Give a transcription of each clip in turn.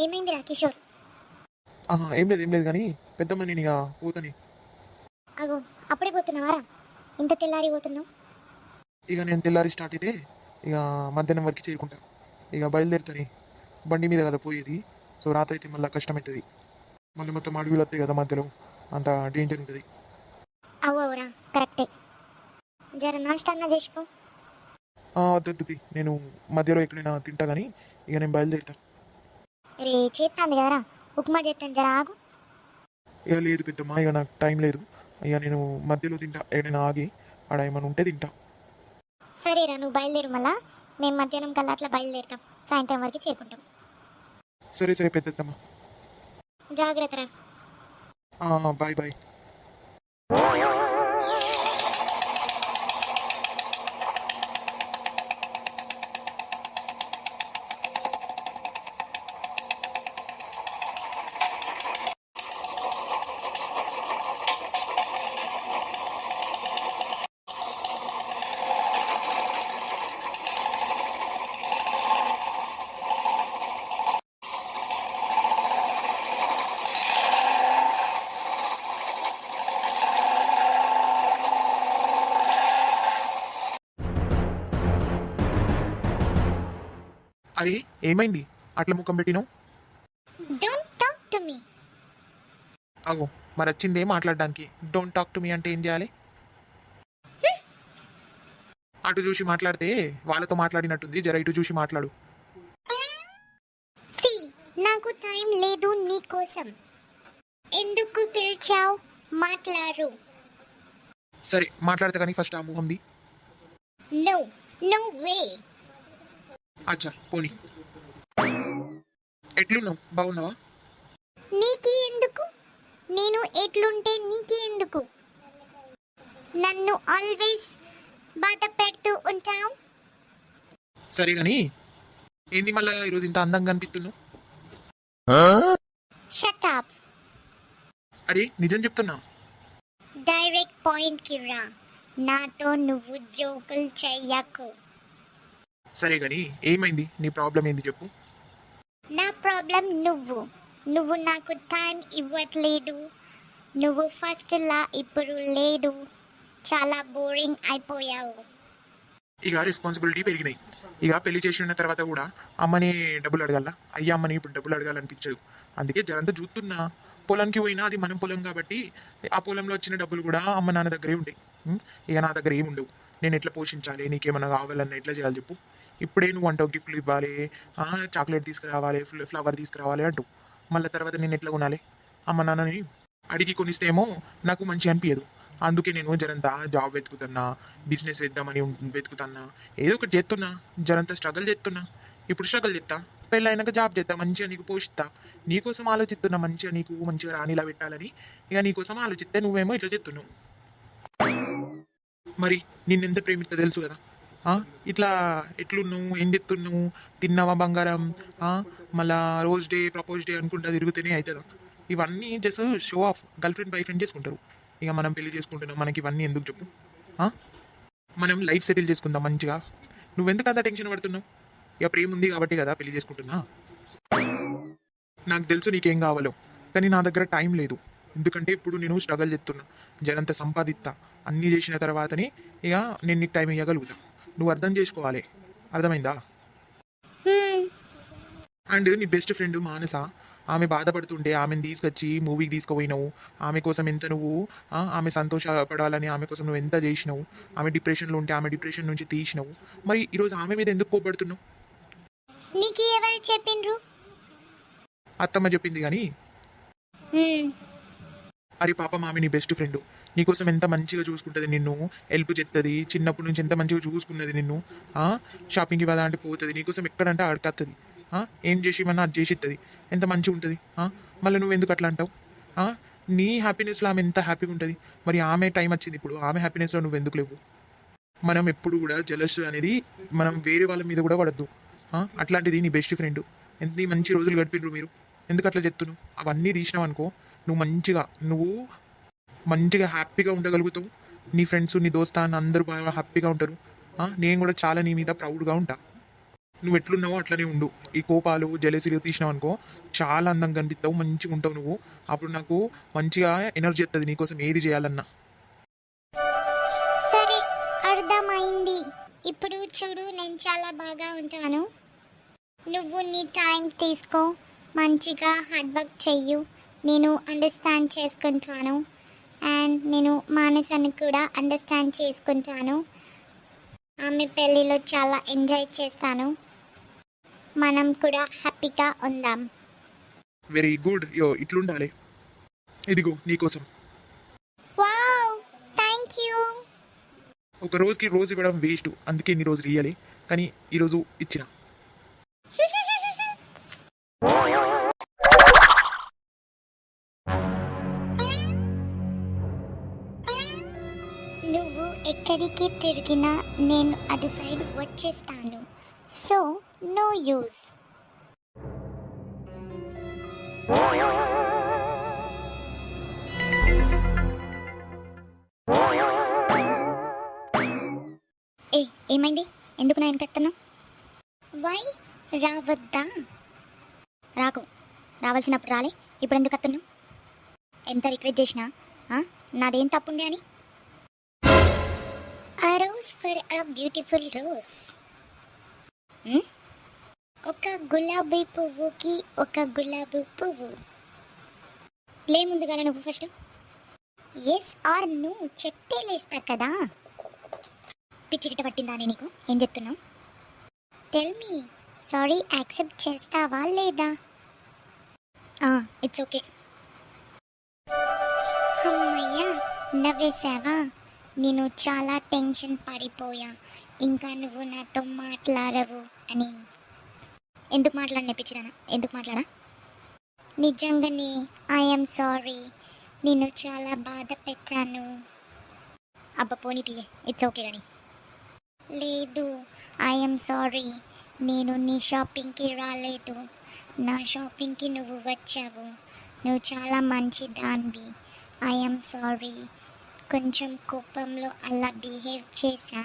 ఏమైందిరా కిషోర్? ఏం లేదు కానీ పెద్దమ్మ నేను ఇక పోతాని. అగో, అప్పుడే పోతున్నావారా? ఇంత తెల్లారి పోతున్నావు? ఇక నేను తెల్లారి స్టార్ట్ అయితే ఇక మధ్యాహ్నం వరకు చేరుకుంటా. ఇక బయలుదేరుతాని. బండి మీద కదా పోయేది. సో రాత్రి అయితే మళ్ళీ కష్టమవుతుంది. మళ్ళీ మొత్తం అడవిలు వస్తాయి కదా మధ్యలో, అంత డేంజర్ ఉంటుంది. అవురా, కరెక్టే. జర నాష్టా అన్న చేసుకో. వద్దు, నేను మధ్యలో ఎక్కడైనా తింటా కానీ ఇక నేను బయలుదేరుతా. రే, చేస్తాంది కదరా, ఉప్మా చేస్తాను, జర ఆగు. ఇక లేదు పెద్దమ్మ, ఇక నాకు టైం లేదు. ఇక నేను మధ్యలో తింటా, ఎక్కడైనా ఆగి ఆడ ఏమైనా ఉంటే తింటా. సరేరా, నువ్వు బయలుదేరు. మళ్ళా మేము మధ్యాహ్నం కల్లా అట్లా బయలుదేరుతాం, సాయంత్రం వరకు చేరుకుంటాం. సరే పెద్దమ్మ. జాగ్రత్తరా. బాయ్. అరే ఏమైంది అట్లా ముఖం పెట్టినావు? Don't talk to me. అగో మరి వచ్చిందే మాట్లాడడానికి. డోంట్ టాక్ టు మీ అంటే ఏం చేయాలి? అటు చూసి మాట్లాడితే వాళ్ళతో మాట్లాడినట్టుంది. జర ఇటు చూసి మాట్లాడు. సి, నాకు టైం లేదు నీకోసం. ఎందుకు పిలిచావు? మాట్లాడు. సరే మాట్లాడతా కానీ ఫస్ట్ ఆ ముఖంది. No, no way. అచ్చా పోనీ. ఎట్లున్నావు? బాగున్నావా? నీకి ఎందుకు? నేను ఎట్లుంటే నీకి ఎందుకు? నన్ను ఆల్వేస్ బాధ పెడుతూ ఉంటావు. సరే కానీ ఏంది మళ్ళా ఈరోజు ఇంత అందంగా అనిపిస్తున్నావు? Shut up. అరే నిజం చెప్తున్నా. డైరెక్ట్ పాయింట్ కి రా. నాతో నువ్వు జోకులు చెయ్యకు. సరే కానీ ఏమైంది? నీ ప్రాబ్లం ఏంది చెప్పు. నా ప్రాబ్లం నువ్వు నాకు టైం ఇవ్వట్లేదు. నువ్వు ఫస్ట్ లా ఇప్పుడు లేదు. చాలా బోరింగ్ అయిపోయావు. ఇక రెస్పాన్సిబిలిటీ పెరిగినాయి. ఇక పెళ్లి చేసిన తర్వాత కూడా అమ్మని డబ్బులు అడగాల. అయ్యా అమ్మని ఇప్పుడు డబ్బులు అడగాలనిపించదు. అందుకే జరంతా చూస్తున్నా. పొలానికి పోయినా అది మనం పొలం కాబట్టి ఆ పొలంలో వచ్చిన డబ్బులు కూడా అమ్మ నాన్న దగ్గరే ఉంటాయి. ఇక నా దగ్గర ఏముండవు. నేను ఎట్లా పోషించాలి? నీకేమన్నా కావాలన్నా ఎట్లా చేయాలి చెప్పు. ఇప్పుడే నువ్వు అంటావు గిఫ్ట్లు ఇవ్వాలి, చాక్లెట్ తీసుకురావాలి, ఫ్లవర్ తీసుకురావాలి అంటూ. మళ్ళీ తర్వాత నేను ఎట్లా కొనాలి? అమ్మ నాన్నని అడిగి కొనిస్తేమో నాకు మంచి అనిపించదు. అందుకే నేను జరంతా జాబ్ వెతుకుతున్నా, బిజినెస్ వేద్దామని వెతుకుతున్నా, ఏదో ఒకటి చేస్తున్నా. జరంతా స్ట్రగుల్ చేస్తున్నా. ఇప్పుడు స్ట్రగుల్ చేస్తా, పెళ్ళి అయినాక జాబ్ చేస్తా, మంచిగా నీకు పోషిస్తా. నీకోసం ఆలోచిస్తున్నా, మంచిగా నీకు మంచిగా రానిలా పెట్టాలని. ఇక నీకోసం ఆలోచిస్తే నువ్వేమో ఇట్లా చెప్తున్నావు. మరి నిన్నెంత ప్రేమిస్తా తెలుసు కదా. ఇట్లా ఎట్లున్నావు? ఏం చెప్తున్నావు? తిన్నావా బంగారం? మళ్ళా రోజ్ డే, ప్రపోజ్ డే అనుకుంటా తిరుగుతూనే అవుతుందా? ఇవన్నీ just show off. Girl friend boy friend చేసుకుంటారు. ఇక మనం పెళ్లి చేసుకుంటున్నాం, మనకి ఇవన్నీ ఎందుకు చెప్పు? మనం లైఫ్ సెటిల్ చేసుకుందాం మంచిగా. నువ్వెందుకు అంత టెన్షన్ పడుతున్నావు? ఇక ప్రేమ ఉంది కాబట్టి కదా పెళ్లి చేసుకుంటున్నా. నాకు తెలుసు నీకేం కావాలో, కానీ నా దగ్గర టైం లేదు. ఎందుకంటే ఇప్పుడు నేను స్ట్రగల్ చేస్తున్నా, జనంత సంపాదిస్తా. అన్నీ చేసిన తర్వాతనే ఇక నేను నీకు టైం ఇవ్వగలుగుతా. నువ్వు అర్థం చేసుకోవాలి. అర్థమైందా? అండ్ నీ బెస్ట్ ఫ్రెండ్ మానస, ఆమె బాధపడుతుంటే ఆమెను తీసుకొచ్చి మూవీకి తీసుకుపోయినావు. ఆమె కోసం ఎంత నువ్వు ఆమె సంతోషపడాలని ఆమె కోసం నువ్వు ఎంత చేసినావు. ఆమె డిప్రెషన్లో ఉంటే ఆమె డిప్రెషన్ నుంచి తీసినావు. మరి ఈరోజు ఆమె మీద ఎందుకు కోపడుతున్నావు? నీకు ఎవరు చెప్పిండ్రు? అత్తమ్మ చెప్పింది. కానీ అరే పాపం ఆమె నీ బెస్ట్ ఫ్రెండ్, నీకోసం ఎంత మంచిగా చూసుకుంటుంది, నిన్ను హెల్ప్ చేస్తుంది. చిన్నప్పటి నుంచి ఎంత మంచిగా చూసుకున్నది నిన్ను. షాపింగ్కి వెళ్ళా అంటే పోతుంది, నీకోసం ఎక్కడంటే అడకత్తది. ఏం చేసి మన అది చేసి ఇస్తుంది. ఎంత మంచిగా ఉంటుంది. మళ్ళీ నువ్వు ఎందుకు అట్లా అంటావు? నీ హ్యాపీనెస్లో ఆమె ఎంత హ్యాపీగా ఉంటుంది. మరి ఆమె టైం వచ్చింది ఇప్పుడు, ఆమె హ్యాపీనెస్లో నువ్వు ఎందుకు లేవు? మనం ఎప్పుడు కూడా జలస్ అనేది మనం వేరే వాళ్ళ మీద కూడా పడద్దు. అట్లాంటిది నీ బెస్ట్ ఫ్రెండ్, ఎంత మంచి రోజులు గడిపిండ్రు మీరు, ఎందుకు అట్లా చెప్తున్నావు? అవన్నీ తీసినావు అనుకో, నువ్వు మంచిగా హ్యాపీగా ఉండగలుగుతావు. నీ ఫ్రెండ్స్, నీ దోస్తాన్ అందరూ బాగా హ్యాపీగా ఉంటారు. నేను కూడా చాలా నీ మీద ప్రౌడ్గా ఉంటా. నువ్వు ఎట్లున్నావో అట్లనే ఉండు. ఈ కోపాలు జెలసీలు తీసినావు అనుకో చాలా అందంగా కనిపిస్తావు, మంచిగా ఉంటావు నువ్వు. అప్పుడు నాకు మంచిగా ఎనర్జీ వస్తుంది నీకోసం ఏది చేయాలన్నా. సరే, అర్థమైంది. ఇప్పుడు చూడు, నేను చాలా బాగా ఉంటాను. నువ్వు నీ టైం తీసుకో, మంచిగా హార్డ్ వర్క్ చెయ్యు. నేను అండర్స్టాండ్ చేసుకుంటాను, అండ్ నేను మానసాన్ని కూడా అండర్స్టాండ్ చేసుకుంటాను. ఆమె పెళ్ళిలో చాలా ఎంజాయ్ చేస్తాను. మనం కూడా హ్యాపీగా ఉందాం. Very good. యో ఇట్లుండాలి. ఇదిగో నీకోసం. Wow, thank you. ఒక రోజుకి రోజు ఇవ్వడం వేస్ట్, అందుకే ఇన్ని రోజులు ఇవ్వాలి. కానీ ఈరోజు ఇచ్చిన. నువ్వు ఎక్కడికి తిరిగినా నేను అటు సైడ్ వచ్చేస్తాను. So no use. ఏ, ఏమైంది? ఎందుకు నా వెనకెత్తన్నావు? వై రావద్దా? రాకు. రావాల్సినప్పుడు రాలే, ఇప్పుడు ఎందుకు వస్తున్నావు? ఎంత రిక్వెస్ట్ చేసినా నాదేం తప్పుండే అని. A rose for a beautiful rose. ఒక గులాబీ పువ్వుకి ఒక గులాబీ పువ్వు. లే ముందుగా నువ్వు ఫస్ట్. ఎస్ ఆర్ నో చెప్తే లేస్తా కదా. పిచ్చిగిట్ట పట్టిందానే నీకు? ఏం చెప్తున్నావు? Tell me. సారీ యాక్సెప్ట్ చేస్తావా లేదా? It's okay. అమ్మయ్యా, నవ్వేశావా? నేను చాలా టెన్షన్ పడిపోయా, ఇంకా నువ్వు నాతో మాట్లాడవు అని. ఎందుకు మాట్లాడిన పిచ్చిదానా? ఎందుకు మాట్లాడా? నిజంగానే ఐఎమ్ సారీ, నేను చాలా బాధ పెట్టాను. అబ్బా పోనీ తీయే, ఇట్స్ ఓకే కానీ. లేదు, ఐఎమ్ సారీ, నేను నీ షాపింగ్కి రాలేదు. నా షాపింగ్కి నువ్వు వచ్చావు. నువ్వు చాలా మంచి దానివి. ఐఎమ్ సారీ, కొంచెం కోపంలో అలా బిహేవ్ చేశా,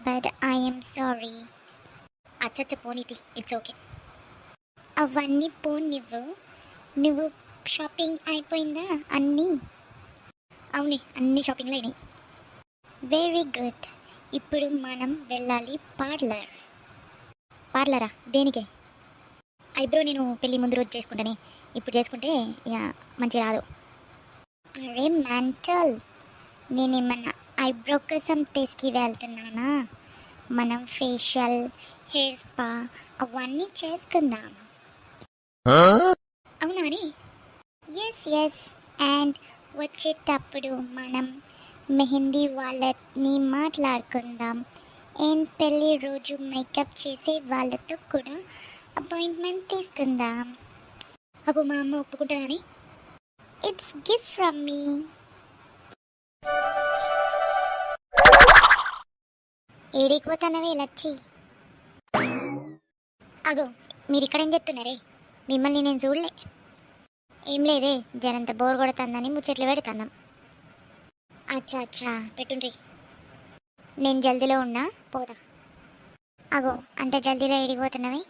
బట్ ఐఎమ్ సారీ. అచ్చచ్చ పోనీతి, ఇట్స్ ఓకే. అవన్నీ పోనివ్వు. నువ్వు షాపింగ్ అయిపోయిందా? అన్నీ? అవునే, అన్ని షాపింగ్లు అయినాయి. Very good. ఇప్పుడు మనం వెళ్ళాలి పార్లర్. పార్లరా? దేనికే? ఐబ్రో నేను పెళ్ళి ముందు రోజు చేసుకుంటానే, ఇప్పుడు చేసుకుంటే ఇక మంచిగా రాదు. అరే మెంటల్, నేనేమన్నా ఐబ్రో కోసం తీసుకు వెళ్తున్నానా? మనం ఫేషియల్, హెయిర్ స్పా అవన్నీ చేసుకుందాం. అవునాని? Yes yes. అండ్ వచ్చేటప్పుడు మనం మెహందీ వాళ్ళని మాట్లాడుకుందాం. అండ్ పెళ్ళి రోజు మేకప్ చేసే వాళ్ళతో కూడా అపాయింట్మెంట్ తీసుకుందాం. అప్పుడు మా అమ్మ ఒప్పుకుంటానని? It's gift from me. ఏడిపోతానవే లచ్చి. అగో, మీరు ఇక్కడ ఏం చెప్తున్నారే? మిమ్మల్ని నేను చూడలే. ఏం లేదే, జరంత బోర్ కొడుతుందని ముచ్చట్లు పెడుతున్నాం. అచ్చా అచ్చా, పెట్టుండ్రి. నేను జల్దీలో ఉన్నా, పోదా. అగో, అంటే జల్దీలో ఏడిపోతున్నావే?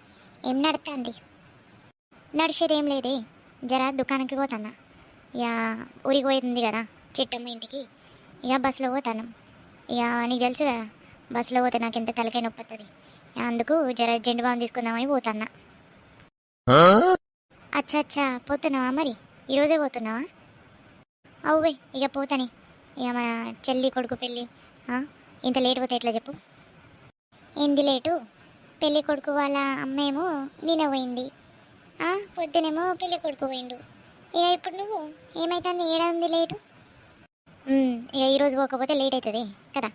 ఏం నడుతుంది? నడిచేది ఏం లేదే, జరా దుకాణంకి పోతున్నా. ఇక ఊరికి పోయింది కదా చిట్టమ్మ ఇంటికి, ఇక బస్సులో పోతాను. ఇక నీకు తెలుసు కదా, బస్సులో పోతే నాకు ఎంత తలకాయ నొప్పి వస్తుంది. అందుకు జర జెండు బామ్ తీసుకుందామని పోతున్నా. అచ్చా అచ్చా, పోతున్నావా మరి? ఈరోజే పోతున్నావా? అవువే, ఇక పోతాని. ఇక మన చెల్లి కొడుకు పెళ్ళి, ఇంత లేట్ పోతే ఎట్లా చెప్పు? ఏంది లేటు? పెళ్ళి కొడుకు వాళ్ళ అమ్మేమో నిన్న పోయింది, పొద్దునేమో పెళ్ళి కొడుకు పోయిండు. ఇక ఇప్పుడు నువ్వు ఏమైతుంది? ఏడాది లేటు. ఇక ఈరోజు పోకపోతే లేట్ అవుతుంది కదా.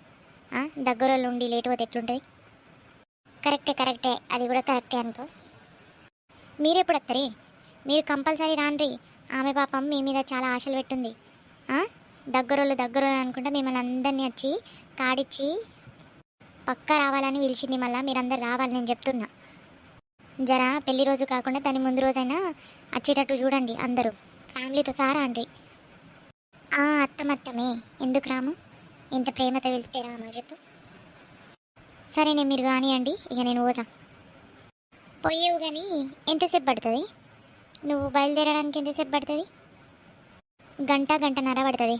దగ్గరోళ్ళు ఉండి లేట్ పోతే ఎట్లుంటుంది? కరెక్టే కరెక్టే, అది కూడా కరెక్టే అనుకో. మీరెప్పుడు వస్తారే? మీరు కంపల్సరీ రాండ్రి. ఆమె పాపం మీ మీద చాలా ఆశలు పెట్టుంది. దగ్గరోళ్ళు అనుకుంటా మిమ్మల్ని అందరినీ వచ్చి కాడిచ్చి పక్కా రావాలని పిలిచింది. మళ్ళీ మీరందరు రావాలి, నేను చెప్తున్నా. జరా పెళ్లి రోజు కాకుండా దాని ముందు రోజైనా వచ్చేటట్టు చూడండి అందరూ, ఫ్యామిలీతో సహా రండి. అత్తమత్తమే, ఎందుకు రాము? ఇంత ప్రేమతో వెళ్తే రామా చెప్పు? సరేనే, మీరు కానివ్వండి, ఇక నేను పోతా. పోయేవు కానీ ఎంతసేపు పడుతుంది? నువ్వు బయలుదేరడానికి ఎంతసేపు పడుతుంది? గంటన్నర పడుతుంది.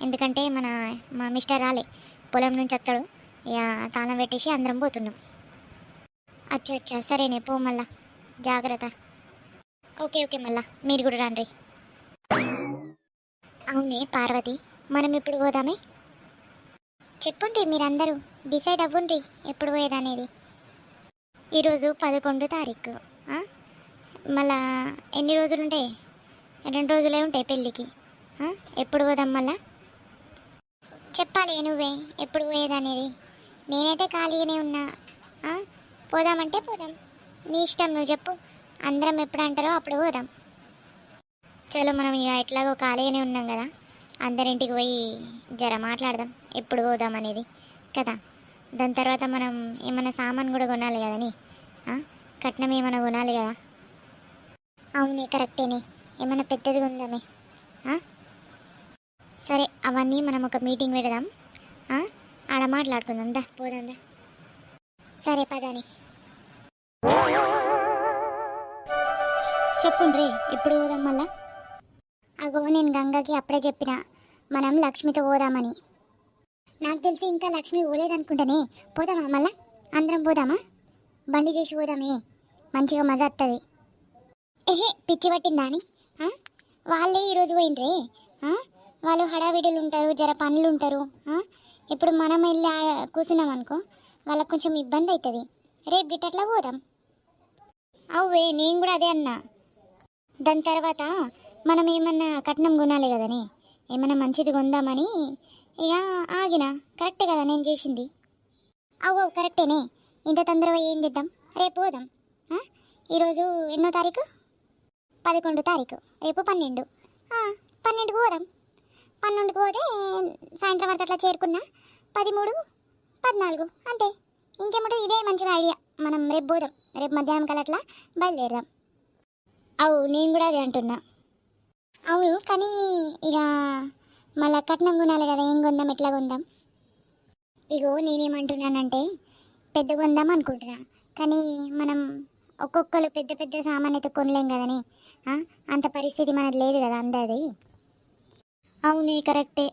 ఎందుకంటే మా మిస్టర్ రాలే, పొలం నుంచి వస్తాడు. ఇక తాళం పెట్టేసి అందరం పోతున్నాం. అచ్చా సరేనే, పో మళ్ళా జాగ్రత్త. ఓకే మళ్ళా మీరు కూడా రండి. అవునే పార్వతి, మనం ఇప్పుడు పోదామే? చెప్పండి, మీరందరూ డిసైడ్ అవ్వండి ఎప్పుడు పోయేదనేది. ఈరోజు 11 తారీఖు. మళ్ళా ఎన్ని రోజులు ఉంటాయి? 2 రోజులే ఉంటాయి పెళ్ళికి. ఎప్పుడు పోదాం మళ్ళా? చెప్పాలి నువ్వే ఎప్పుడు పోయేదనేది. నేనైతే ఖాళీగానే ఉన్నా. పోదామంటే పోదాం, నీ ఇష్టం, నువ్వు చెప్పు. అందరం ఎప్పుడు అంటారో అప్పుడు పోదాం. చలో, మనం ఇక ఎట్లాగో ఖాళీగానే ఉన్నాం కదా, అందరింటికి పోయి జర మాట్లాడదాం ఎప్పుడు పోదాం అనేది కదా. దాని తర్వాత మనం ఏమైనా సామాన్ కూడా కొనాలి కదని, కట్నం ఏమైనా కొనాలి కదా. అవునే, కరెక్టేనే, ఏమైనా పెద్దది కొందామే. సరే, అవన్నీ మనం ఒక మీటింగ్ పెడదాం, ఆడ మాట్లాడుకుందాం. దా పోదాందా. సరే పదని. చెప్పుండ్రి ఎప్పుడు పోదాం మళ్ళా? అగో, నేను గంగకి అప్పుడే చెప్పిన మనం లక్ష్మితో పోదామని. నాకు తెలిసి ఇంకా లక్ష్మి పోలేదనుకుంటానే. పోదామా మళ్ళా? అందరం పోదామా? బండి చేసి పోదామే, మంచిగా మజా వస్తుంది. పిచ్చి పట్టిందా అని? వాళ్ళే ఈరోజు పోయిండ్రే. వాళ్ళు హడావిడులు ఉంటారు, జర పనులు ఉంటారు. ఇప్పుడు మనం వెళ్ళి కూర్చున్నాం అనుకో, వాళ్ళకు కొంచెం ఇబ్బంది అవుతుంది. రేపు గిట్టట్లా పోదాం. అవువే, నేను కూడా అదే అన్నా. దాని తర్వాత మనం ఏమన్నా కట్నం కొనాలి కదని, ఏమన్నా మంచిది కొందామని ఇక ఆగిన. కరెక్టే కదా నేను చేసింది? అవు కరెక్టేనే. ఇంత తొందరగా ఏం చేద్దాం, రేపు పోదాం. ఈరోజు ఎన్నో తారీఖు? 11 తారీఖు. రేపు 12. 12కి పోదాం. 12కి పోతే సాయంత్రం వరకు అట్లా చేరుకున్నా 13, 14 అంతే. ఇంకేముంటుంది, ఇదే మంచిగా ఐడియా. మనం రేపు పోదాం, రేపు మధ్యాహ్నం కల్లా అట్లా బయలుదేరదాం. అవు నేను కూడా అదే అంటున్నా. అవును, కానీ ఇక మళ్ళా కట్నం కొనాలి కదా, ఏం కొందాం, ఎట్లా కొందాం? ఇగో నేనేమంటున్నానంటే పెద్ద కొందాం అనుకుంటున్నా, కానీ మనం ఒక్కొక్కరు పెద్ద పెద్ద సామాన్ అయితే కొనలేం కదని. అంత పరిస్థితి మనది లేదు కదా అందరిది. అవునే, కరెక్టే.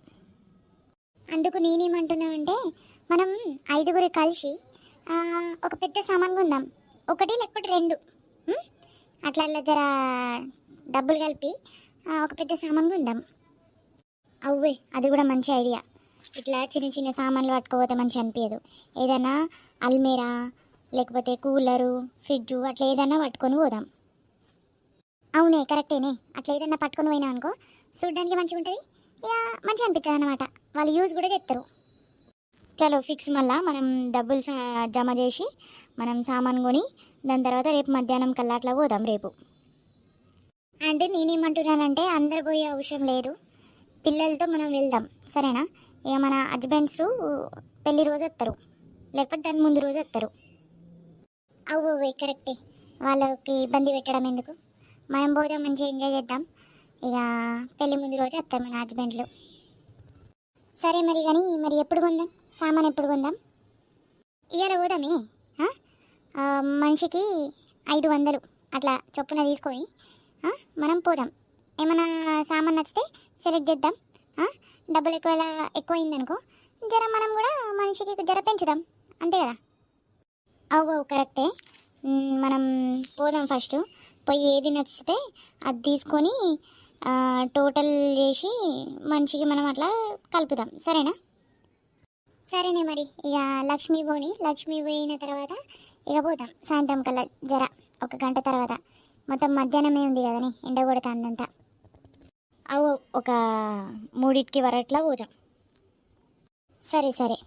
అందుకు నేనేమంటున్నా అంటే మనం 5గురు కలిసి ఒక పెద్ద సామాన్ కొందాం. 1 లేకపోతే 2, అట్లా జర డబ్బులు కలిపి ఒక పెద్ద సామాన్ కొందాం. అవ్వే, అది కూడా మంచి ఐడియా. ఇట్లా చిన్న చిన్న సామాన్లు పట్టుకోపోతే మంచి అనిపించదు. ఏదైనా అల్మేరా లేకపోతే కూలరు, ఫ్రిడ్జ్ అట్లా ఏదైనా పట్టుకొని పోదాం. అవునే, కరెక్టేనే. అట్లా ఏదైనా పట్టుకొని పోయినా అనుకో, చూడ్డానికి మంచిగా ఉంటుంది, ఇక మంచిగా అనిపిస్తుంది అన్నమాట. వాళ్ళు యూజ్ కూడా చేస్తారు. చలో ఫిక్స్. మళ్ళా మనం డబ్బులు జమ చేసి మనం సామాన్ కొని దాని తర్వాత రేపు మధ్యాహ్నం కల్లా అట్లా పోదాం రేపు. అంటే నేనేమంటున్నానంటే అందరు పోయే అవసరం లేదు, పిల్లలతో మనం వెళ్దాం, సరేనా? ఇక మన హస్బెండ్స్ పెళ్లి రోజు వస్తారు, లేకపోతే దాని ముందు రోజు వస్తారు. అవ్వే కరెక్టే, వాళ్ళకి ఇబ్బంది పెట్టడం ఎందుకు, మనం పోదాం, మంచిగా ఎంజాయ్ చేద్దాం. ఇక పెళ్లి ముందు రోజు వస్తారు మన హస్బెండ్లు. సరే మరి, కానీ మరి ఎప్పుడు కొందాం సామాన్, ఎప్పుడు కొందాం? ఇవాళ పోదామే. మనిషికి 500 అట్లా చొప్పున తీసుకొని మనం పోదాం. ఏమైనా సామాన్ నచ్చితే సెలెక్ట్ చేద్దాం. డబ్బులు ఎక్కువైందనుకో, జర మనం కూడా మనిషికి జర పెంచుదాం, అంతే కదా? అవు కరెక్టే. మనం పోదాం, ఫస్ట్ పోయి ఏది నచ్చితే అది తీసుకొని టోటల్ చేసి మనిషికి మనం అట్లా కలుపుదాం, సరేనా? సరేనే మరి. ఇక లక్ష్మీ పోయిన తర్వాత ఇక పోతాం సాయంత్రం కల్లా, జర 1 గంట తర్వాత. మొత్తం మధ్యాహ్నమే ఉంది కదని, ఎండ కొడుతుందంతా. అవు ఒక 3కి వరట్లా పోదాం. సరే.